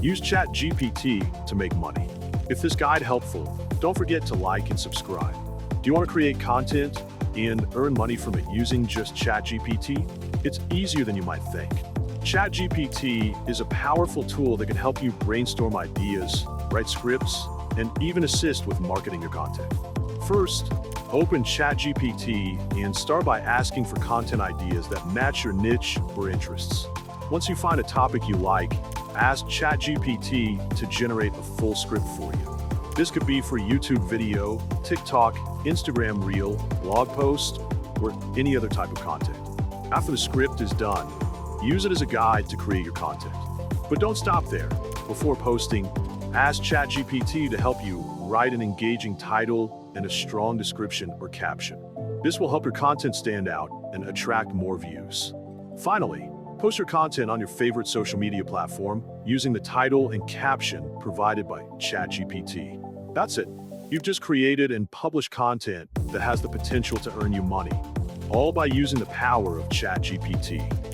Use Chatgpt to make money. If this guide helpful, don't forget to like and subscribe. Do you want to create content and earn money from it using just Chatgpt? It's easier than you might think. Chatgpt is a powerful tool that can help you brainstorm ideas, write scripts, and even assist with marketing your content. First, open Chatgpt and start by asking for content ideas that match your niche or interests. Once you find a topic you like, ask Chatgpt to generate a full script for you. This could be for YouTube video, TikTok, Instagram Reel, blog post, or any other type of content. After the script is done, use it as a guide to create your content. But don't stop there. Before posting, ask Chatgpt to help you write an engaging title and a strong description or caption. This will help your content stand out and attract more views. Finally, post your content on your favorite social media platform using the title and caption provided by Chatgpt. That's it. You've just created and published content that has the potential to earn you money, all by using the power of Chatgpt.